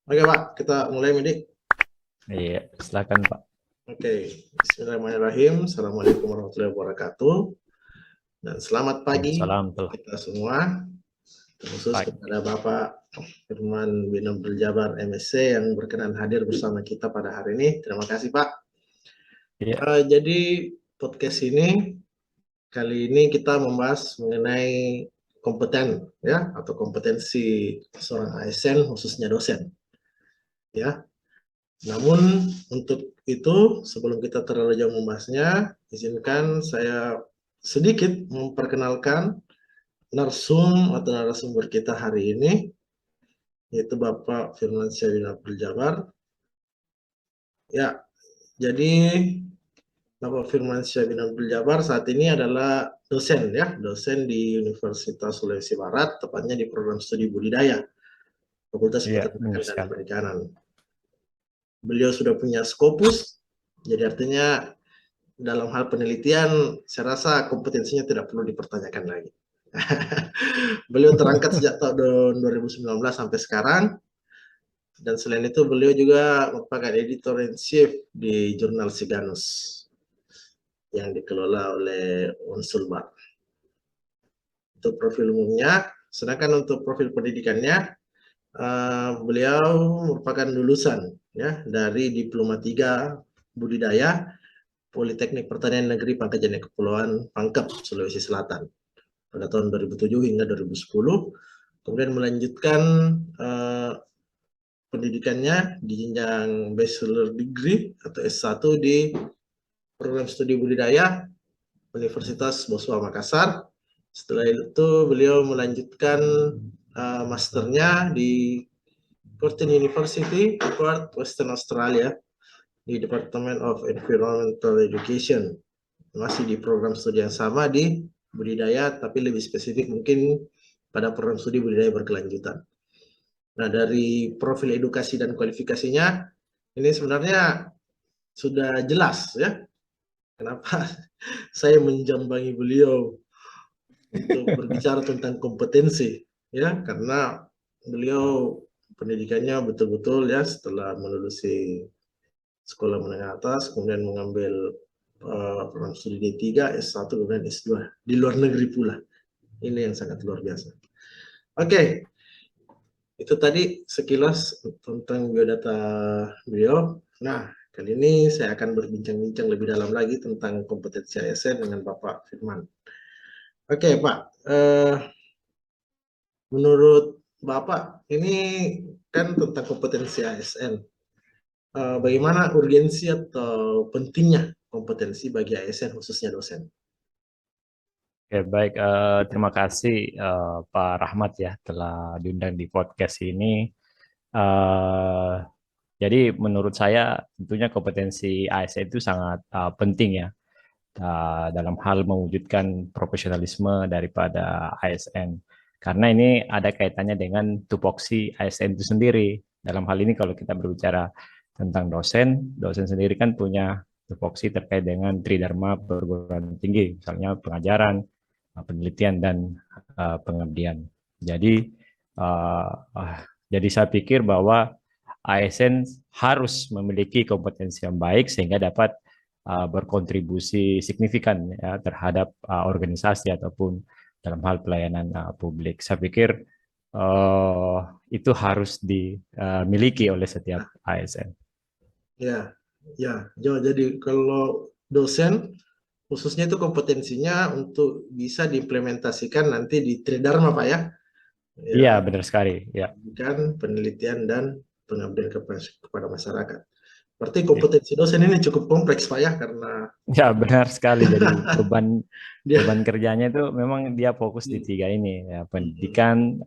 Oke Pak, kita mulai Medik. Iya, silakan Pak. Oke, Bismillahirrahmanirrahim. Assalamualaikum warahmatullahi wabarakatuh. Dan selamat pagi Waalaikumsalam untuk telah kita semua, terkhusus pagi. kepada Bapak Firman bin Abdul Jabar MSc yang berkenan hadir bersama kita pada hari ini. Terima kasih Pak. Iya, Jadi podcast ini kali ini kita membahas mengenai kompeten ya atau kompetensi seorang ASN khususnya dosen ya. Namun untuk itu, sebelum kita terlalu jauh membahasnya, izinkan saya sedikit memperkenalkan narsum atau narasumber kita hari ini, yaitu Bapak Firmansyah bin Abdul Jabar. Ya, jadi Bapak Firmansyah bin Abdul Jabar saat ini adalah dosen ya, dosen di Universitas Sulawesi Barat, tepatnya di program studi budidaya, Fakultas iya, Peternakan benar dan sekali. Perikanan. Beliau sudah punya Scopus, jadi artinya dalam hal penelitian, saya rasa kompetensinya tidak perlu dipertanyakan lagi. Beliau terangkat sejak tahun 2019 sampai sekarang, dan selain itu beliau juga merupakan editor in chief di jurnal Siganus yang dikelola oleh Unsulbar. Itu profil umumnya, sedangkan untuk profil pendidikannya, beliau merupakan lulusan ya dari Diploma 3 Budidaya Politeknik Pertanian Negeri Pangkajene Kepulauan Pangkep, Sulawesi Selatan pada tahun 2007 hingga 2010. Kemudian melanjutkan uh, pendidikannya di jenjang bachelor degree atau S1 di program studi budidaya Universitas Boswa Makassar. Setelah itu beliau melanjutkan masternya di Curtin University, Perth, Western Australia, di Department of Environmental Education. Masih di program studi yang sama di budidaya, tapi lebih spesifik mungkin pada program studi budidaya berkelanjutan. Nah, dari profil edukasi dan kualifikasinya, ini sebenarnya sudah jelas ya, kenapa saya menjambangi beliau untuk berbicara tentang kompetensi, ya, karena beliau pendidikannya betul-betul ya setelah melulusi sekolah menengah atas, kemudian mengambil program studi D3, S1, kemudian S2 di luar negeri pula. Ini yang sangat luar biasa. Oke, itu tadi sekilas tentang biodata beliau. Nah, kali ini saya akan berbincang-bincang lebih dalam lagi tentang kompetensi ASN dengan Bapak Firman. Oke, Pak. Menurut Bapak, ini kan tentang kompetensi ASN. Bagaimana urgensi atau pentingnya kompetensi bagi ASN khususnya dosen? Oke, baik. Terima kasih Pak Rahmat ya telah diundang di podcast ini. Eh, jadi menurut saya tentunya kompetensi ASN itu sangat penting ya dalam hal mewujudkan profesionalisme daripada ASN. Karena ini ada kaitannya dengan tupoksi ASN itu sendiri. Dalam hal ini kalau kita berbicara tentang dosen, dosen sendiri kan punya tupoksi terkait dengan tridharma perguruan tinggi, misalnya pengajaran, penelitian dan pengabdian. Jadi uh, uh, jadi saya pikir bahwa ASN harus memiliki kompetensi yang baik sehingga dapat berkontribusi signifikan ya, terhadap organisasi ataupun dalam hal pelayanan publik. Saya pikir uh, itu harus dimiliki oleh setiap ASN. Ya, ya. Jadi kalau dosen khususnya itu kompetensinya untuk bisa diimplementasikan nanti di Tridharma, Pak ya. Ya, Iya, benar sekali. Ya, pendidikan, penelitian dan pengabdian kepada masyarakat. Berarti ya, kompetensi dosen ini cukup kompleks, Pak ya, karena ya benar sekali. Jadi beban dia beban kerjanya itu memang dia fokus di tiga ini, ya, pendidikan,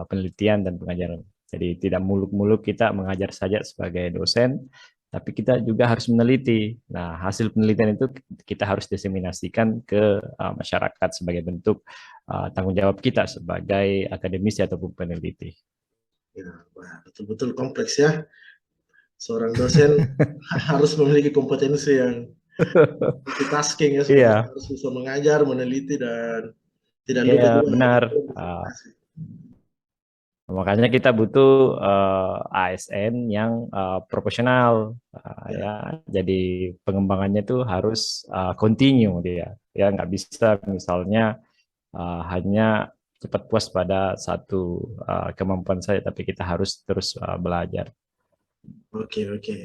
penelitian, dan pengajaran. Jadi tidak muluk-muluk kita mengajar saja sebagai dosen, tapi kita juga harus meneliti. Nah, hasil penelitian itu kita harus diseminasikan ke masyarakat sebagai bentuk tanggung jawab kita sebagai akademisi ataupun peneliti. ya, wah, betul-betul kompleks ya. Seorang dosen harus memiliki kompetensi yang multitasking ya, seperti Iya, harus bisa mengajar, meneliti dan tidak lupa iya juga benar. harus Uh, berinvestasi. Makanya kita butuh ASN yang profesional, Ya, ya. Jadi pengembangannya itu harus continue dia, ya nggak bisa misalnya hanya cepat puas pada satu kemampuan saya, tapi kita harus terus belajar. oke, oke.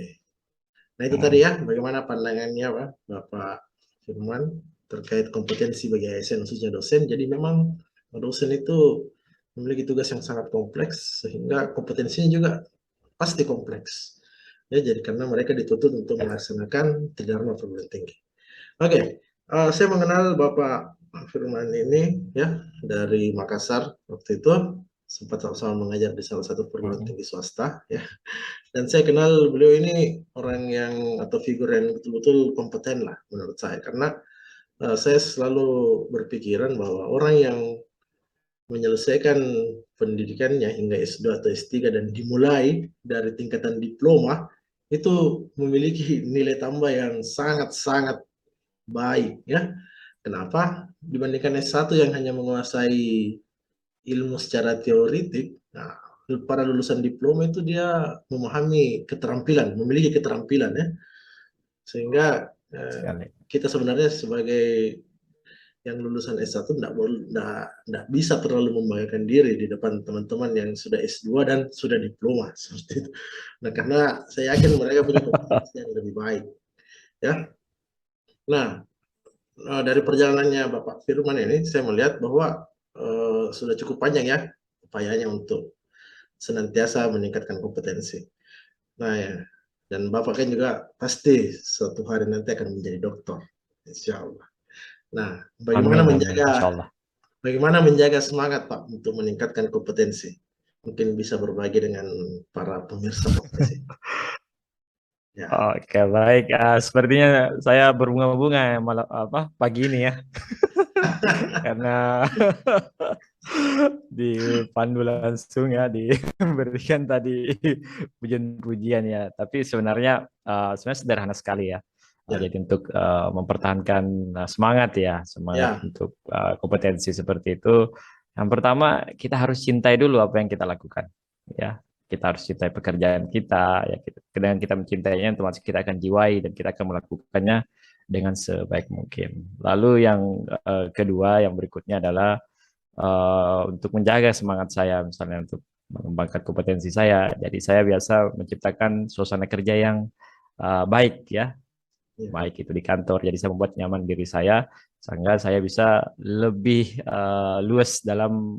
Nah itu tadi Hmm. ya, bagaimana pandangannya Pak, Bapak Firman terkait kompetensi bagi ASN khususnya dosen. Jadi memang dosen itu memiliki tugas yang sangat kompleks sehingga kompetensinya juga pasti kompleks. Ya, jadi karena mereka dituntut untuk Ya. melaksanakan 3 norma perguruan tinggi. Oke, saya mengenal Bapak Firman ini ya dari Makassar waktu itu sempat sama-sama mengajar di salah satu perguruan Hmm. tinggi swasta ya. Dan saya kenal beliau ini orang yang atau figur yang betul-betul kompeten lah menurut saya karena saya selalu berpikiran bahwa orang yang menyelesaikan pendidikannya hingga S2 atau S3 dan dimulai dari tingkatan diploma itu memiliki nilai tambah yang sangat-sangat baik ya. Kenapa? Dibandingkan S1 yang hanya menguasai ilmu secara teoritik, nah, para lulusan diploma itu dia memahami keterampilan, memiliki keterampilan ya, sehingga Sekali. kita sebenarnya sebagai yang lulusan S1 tidak bisa terlalu membanggakan diri di depan teman-teman yang sudah S2 dan sudah diploma seperti itu. Nah, karena saya yakin mereka punya kompetensi yang lebih baik ya. Nah, dari perjalanannya Bapak Firman ini saya melihat bahwa sudah cukup panjang ya upayanya untuk senantiasa meningkatkan kompetensi. Nah ya, dan Bapak kan juga pasti suatu hari nanti akan menjadi dokter, insya Allah. Nah, Amin, amin, insya Allah. bagaimana menjaga semangat Pak untuk meningkatkan kompetensi? Mungkin bisa berbagi dengan para pemirsa podcast ini. Ya, Oke, baik. Sepertinya saya berbunga-bunga ya malam apa pagi ini ya, karena dipandu langsung ya, diberikan tadi pujian-pujian ya. Tapi sebenarnya sederhana sekali ya. ya, Jadi untuk mempertahankan semangat ya, semangat ya, untuk kompetensi seperti itu. Yang pertama kita harus cintai dulu apa yang kita lakukan, ya. Kita harus cintai pekerjaan kita, ya. Dengan kita mencintainya, otomatis kita akan jiwai dan kita akan melakukannya dengan sebaik mungkin. Lalu yang kedua, yang berikutnya adalah untuk menjaga semangat saya, misalnya untuk mengembangkan kompetensi saya. Jadi saya biasa menciptakan suasana kerja yang baik ya, ya, baik itu di kantor. Jadi saya membuat nyaman diri saya sehingga saya bisa lebih luas dalam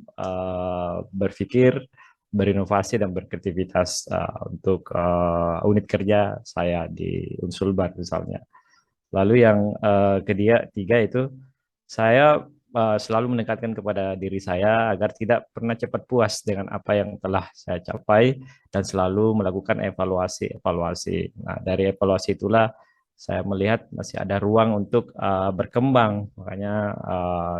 berpikir, berinovasi dan berkreativitas untuk unit kerja saya di Unsulbar misalnya. Lalu yang ketiga itu saya selalu meningkatkan kepada diri saya agar tidak pernah cepat puas dengan apa yang telah saya capai dan selalu melakukan evaluasi-evaluasi. Nah, dari evaluasi itulah saya melihat masih ada ruang untuk berkembang. Makanya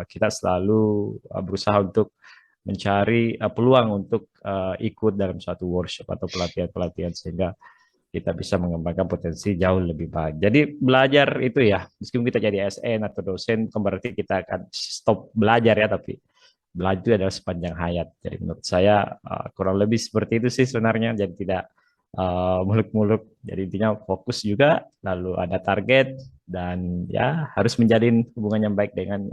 kita selalu berusaha untuk mencari peluang untuk ikut dalam suatu workshop atau pelatihan-pelatihan sehingga kita bisa mengembangkan potensi jauh lebih baik. Jadi belajar itu ya, meskipun kita jadi ASN atau dosen, bukan berarti kita akan stop belajar ya, tapi belajar itu adalah sepanjang hayat. Jadi menurut saya kurang lebih seperti itu sih sebenarnya. Jadi tidak muluk-muluk. Jadi intinya fokus juga, lalu ada target dan ya harus menjalin hubungan yang baik dengan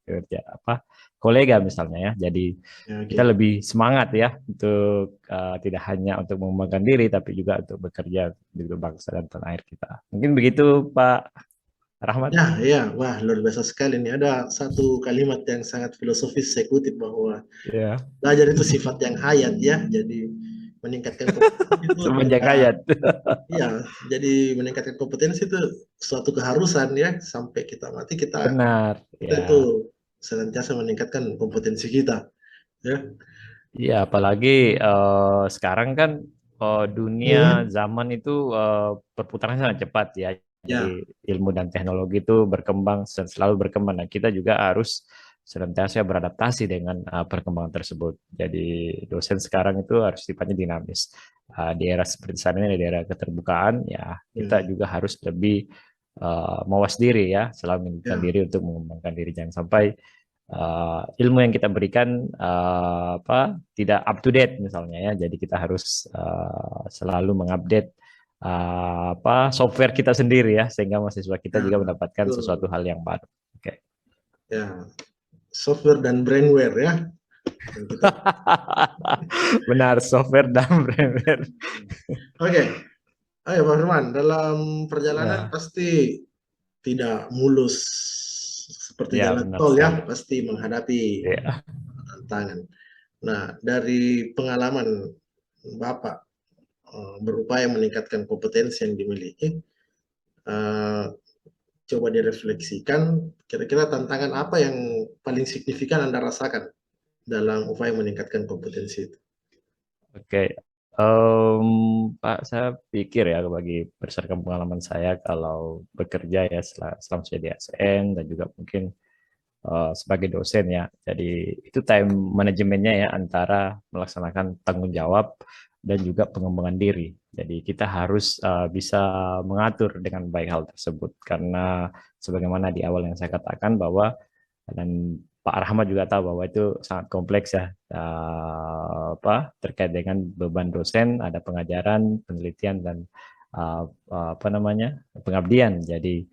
kerja apa kolega misalnya ya. Jadi ya, kita oke. lebih semangat ya untuk tidak hanya untuk mengembangkan diri tapi juga untuk bekerja di bangsa dan tanah air kita. Mungkin begitu Pak Rahmat. Ya, ya, wah luar biasa sekali nih. Ada satu kalimat yang sangat filosofis saya kutip bahwa Ya, belajar itu sifat yang hayat ya. Jadi meningkatkan kompetensi itu semenjak tidak, hayat. iya, jadi meningkatkan kompetensi itu suatu keharusan ya. Sampai kita mati Benar, kita itu ya. senantiasa meningkatkan kompetensi kita ya. Iya, apalagi sekarang kan dunia Hmm, zaman itu perputarannya sangat cepat ya. Jadi ya, ilmu dan teknologi itu berkembang dan selalu berkembang. Dan kita juga harus senantiasa beradaptasi dengan perkembangan tersebut. Jadi dosen sekarang itu harus sifatnya dinamis. Di era seperti saat ini, di era keterbukaan, ya kita ya, juga harus lebih mawas diri ya, selalu mengingatkan ya, diri untuk mengembangkan diri. Jangan sampai ilmu yang kita berikan tidak up to date misalnya ya. Jadi kita harus selalu mengupdate software kita sendiri ya, sehingga mahasiswa kita Ya, juga mendapatkan sesuatu betul. hal yang baru. Oke. Ya, software dan brainware ya. Yang kita... Benar, software dan brainware. Oke, ayo Pak Firman, dalam perjalanan Ya, pasti tidak mulus seperti ya jalan benar tol ya, sekali. pasti menghadapi Ya. tantangan. Nah, dari pengalaman Bapak berupaya meningkatkan kompetensi yang dimiliki, eh, coba direfleksikan, kira-kira tantangan apa yang paling signifikan Anda rasakan dalam upaya meningkatkan kompetensi itu? Oke, Pak, saya pikir ya berdasarkan pengalaman saya kalau bekerja ya selama saya di ASN dan juga mungkin sebagai dosen ya. Jadi itu time manajemennya ya antara melaksanakan tanggung jawab dan juga pengembangan diri. Jadi kita harus bisa mengatur dengan baik hal tersebut karena sebagaimana di awal yang saya katakan bahwa dan Pak Rahmat juga tahu bahwa itu sangat kompleks ya terkait dengan beban dosen, ada pengajaran, penelitian dan apa namanya pengabdian. Jadi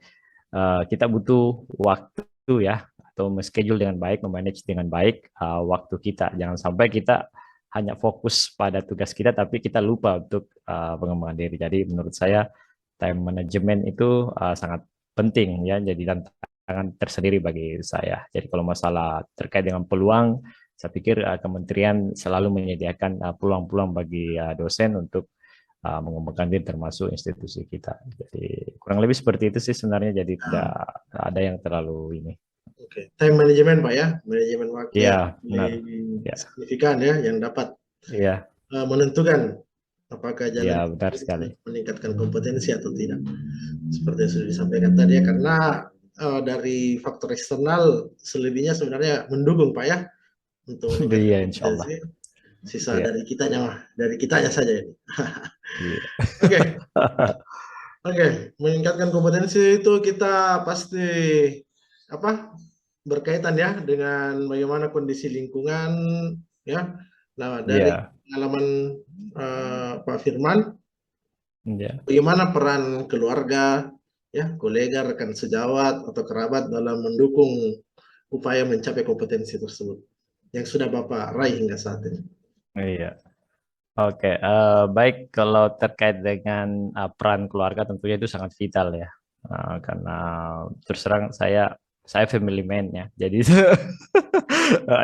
kita butuh waktu ya atau schedule dengan baik, memanage dengan baik waktu kita. Jangan sampai kita hanya fokus pada tugas kita, tapi kita lupa untuk pengembangan diri. Jadi menurut saya time management itu sangat penting ya. Jadi tantangan tersendiri bagi saya. Jadi kalau masalah terkait dengan peluang, saya pikir kementerian selalu menyediakan peluang-peluang bagi dosen untuk mengembangkan diri termasuk institusi kita. Jadi kurang lebih seperti itu sih sebenarnya. Jadi tidak Nah, ada yang terlalu ini. oke, time management Pak ya, manajemen waktu Iya, yang benar. paling Ya, signifikan ya, yang dapat iya, menentukan apakah iya jalan benar sekali. meningkatkan kompetensi atau tidak. Seperti yang sudah disampaikan tadi ya, karena dari faktor eksternal selebihnya sebenarnya mendukung Pak ya untuk meningkatkan Iya, insya Allah. kompetensi. Sisa Iya, dari kitanya mah, dari kitanya saja ini. iya. Oke, oke, meningkatkan kompetensi itu kita pasti apa berkaitan ya dengan bagaimana kondisi lingkungan ya. Nah, dari Iya, pengalaman Pak Firman, iya. bagaimana peran keluarga, ya, kolega, rekan sejawat atau kerabat dalam mendukung upaya mencapai kompetensi tersebut yang sudah Bapak raih hingga saat ini? Iya. Oke, baik kalau terkait dengan peran keluarga tentunya itu sangat vital ya. Karena terus terang saya family man ya. Jadi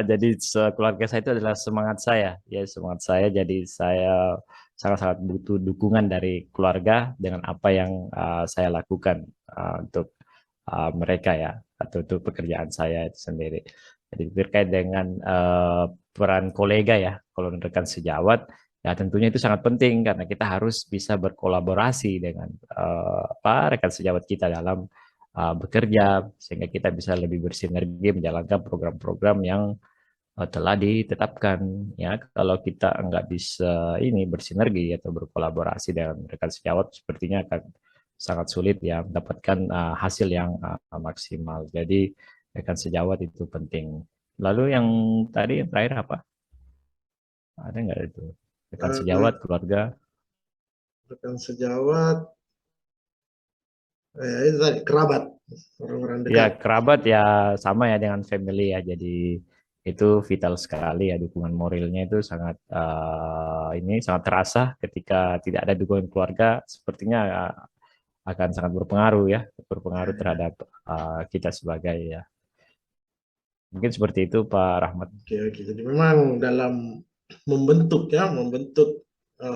jadi keluarga saya itu adalah semangat saya, ya semangat saya. Jadi saya sangat-sangat butuh dukungan dari keluarga dengan apa yang saya lakukan untuk mereka ya atau untuk pekerjaan saya itu sendiri. Jadi terkait dengan peran kolega ya, kalau rekan sejawat ya tentunya itu sangat penting karena kita harus bisa berkolaborasi dengan rekan sejawat kita dalam bekerja sehingga kita bisa lebih bersinergi menjalankan program-program yang telah ditetapkan ya. Kalau kita nggak bisa ini bersinergi atau berkolaborasi dengan rekan sejawat sepertinya akan sangat sulit ya mendapatkan hasil yang maksimal. Jadi rekan sejawat itu penting. Lalu yang tadi yang terakhir apa? Ada nggak itu? Rekan Eh, sejawat, keluarga. rekan sejawat, itu tadi kerabat, orang-orang Ya, dekat. kerabat ya sama ya dengan family ya. Jadi itu vital sekali ya dukungan moralnya itu sangat ini sangat terasa ketika tidak ada dukungan keluarga sepertinya akan sangat berpengaruh ya, berpengaruh terhadap kita sebagai ya. Mungkin seperti itu Pak Rahmat. Oke, oke. Jadi memang dalam membentuk ya, membentuk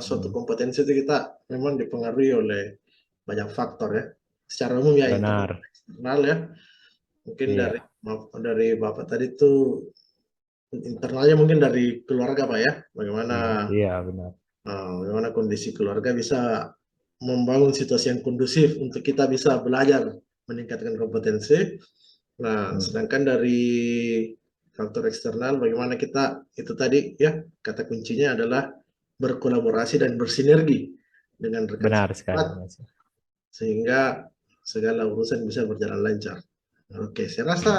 suatu Hmm, kompetensi itu kita memang dipengaruhi oleh banyak faktor ya. Secara umum ya internal, benar. eksternal ya. Mungkin dari Iya. dari Bapak tadi itu internalnya mungkin dari keluarga Pak ya. Bagaimana Iya, iya benar. bagaimana kondisi keluarga bisa membangun situasi yang kondusif untuk kita bisa belajar meningkatkan kompetensi. Nah, Hmm, sedangkan dari faktor eksternal, bagaimana kita itu tadi ya kata kuncinya adalah berkolaborasi dan bersinergi dengan rekan benar sekali. sejawat sehingga segala urusan bisa berjalan lancar. Oke, saya rasa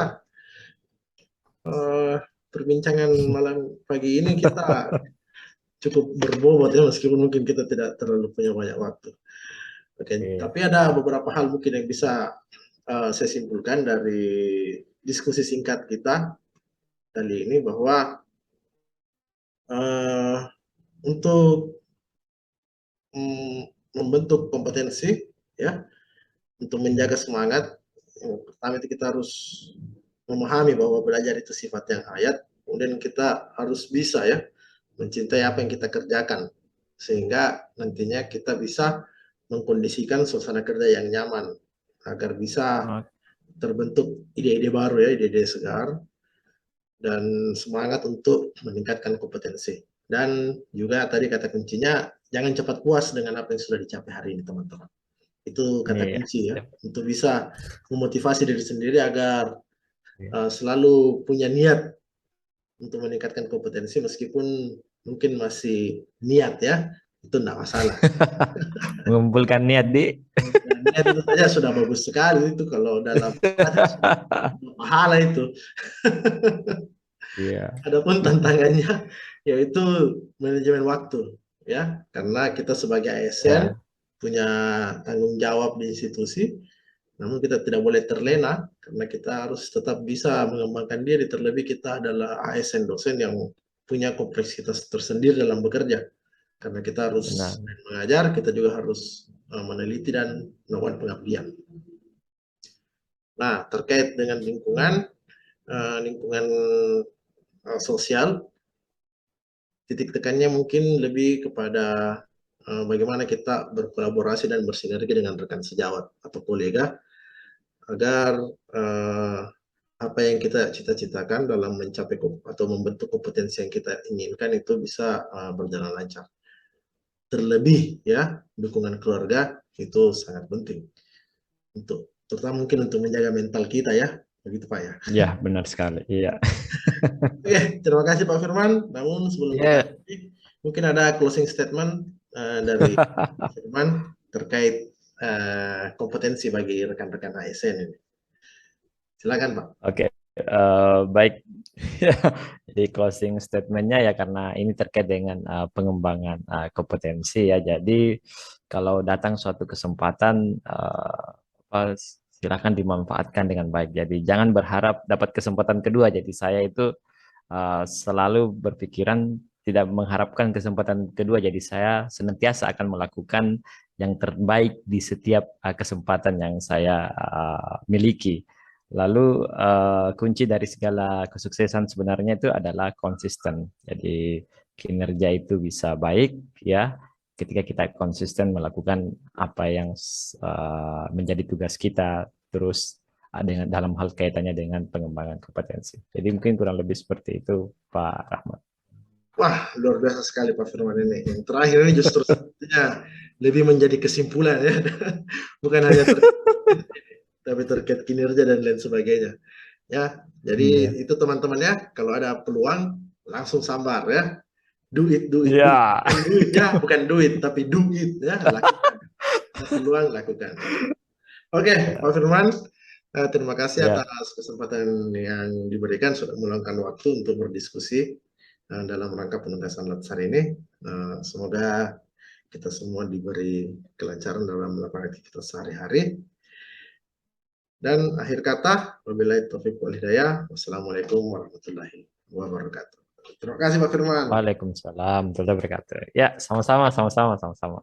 eh, perbincangan malam pagi ini kita cukup berbobot ya, meskipun mungkin kita tidak terlalu punya banyak waktu. Oke, Iya. tapi ada beberapa hal mungkin yang bisa saya simpulkan dari diskusi singkat kita kali ini, bahwa eh, untuk membentuk kompetensi, ya, untuk menjaga semangat, yang pertama itu kita harus memahami bahwa belajar itu sifat yang hayat, kemudian kita harus bisa ya mencintai apa yang kita kerjakan, sehingga nantinya kita bisa mengkondisikan suasana kerja yang nyaman agar bisa Oh, terbentuk ide-ide baru ya, ide-ide segar, dan semangat untuk meningkatkan kompetensi. Dan juga tadi kata kuncinya, jangan cepat puas dengan apa yang sudah dicapai hari ini, teman-teman. Itu kata iya. kunci ya, Siap. untuk bisa memotivasi diri sendiri agar Iya. selalu punya niat untuk meningkatkan kompetensi, meskipun mungkin masih niat ya, itu tidak masalah. Mengumpulkan niat di. Niat itu saja sudah bagus sekali, itu kalau dalam pahala itu. Iya. Adapun tantangannya yaitu manajemen waktu, ya, karena kita sebagai ASN Ya, punya tanggung jawab di institusi, namun kita tidak boleh terlena karena kita harus tetap bisa mengembangkan diri. Terlebih kita adalah ASN dosen yang punya kompleksitas tersendiri dalam bekerja, karena kita benar. harus mengajar, kita juga harus meneliti dan melakukan pengabdian. Nah, terkait dengan lingkungan, lingkungan sosial, titik tekannya mungkin lebih kepada bagaimana kita berkolaborasi dan bersinergi dengan rekan sejawat atau kolega agar apa yang kita cita-citakan dalam mencapai atau membentuk kompetensi yang kita inginkan itu bisa berjalan lancar. Terlebih ya, dukungan keluarga itu sangat penting untuk, terutama mungkin untuk menjaga mental kita ya, begitu Pak ya. Ya, benar sekali. Iya. Oke, terima kasih Pak Firman. Namun sebelum kita Ya. akhiri, mungkin ada closing statement dari Pak Firman terkait kompetensi bagi rekan-rekan ASN ini. Silakan Pak. Oke, baik. Jadi closing statementnya ya, karena ini terkait dengan pengembangan kompetensi ya. Jadi kalau datang suatu kesempatan, silakan dimanfaatkan dengan baik. Jadi jangan berharap dapat kesempatan kedua. Jadi saya itu selalu berpikiran tidak mengharapkan kesempatan kedua. Jadi saya senantiasa akan melakukan yang terbaik di setiap kesempatan yang saya miliki. Lalu kunci dari segala kesuksesan sebenarnya itu adalah konsisten. Jadi kinerja itu bisa baik ya ketika kita konsisten melakukan apa yang menjadi tugas kita, terus dengan dalam hal kaitannya dengan pengembangan kompetensi. Jadi mungkin kurang lebih seperti itu, Pak Rahmat. Wah, luar biasa sekali Pak Firman ini. Yang terakhir ini justru sepertinya lebih menjadi kesimpulan ya, bukan hanya tapi terkait kinerja dan lain sebagainya. Ya, jadi Iya. itu teman-teman ya, kalau ada peluang langsung sambar ya. Do it, do it, do it. Ya. Bukan do it ya, bukan do it, tapi do it ya, lakukan. Ada peluang lakukan. Oke, Pak Ya. Firman, terima kasih Ya. atas kesempatan yang diberikan sudah meluangkan waktu untuk berdiskusi dalam rangka penugasan Latsar ini. Semoga kita semua diberi kelancaran dalam melakukan aktivitas sehari-hari. Dan akhir kata, wabillahi taufiq wal hidayah. Wassalamualaikum warahmatullahi wabarakatuh. Terima kasih Pak Firman. Waalaikumsalam warahmatullahi wabarakatuh. Ya, sama-sama, sama-sama, sama-sama.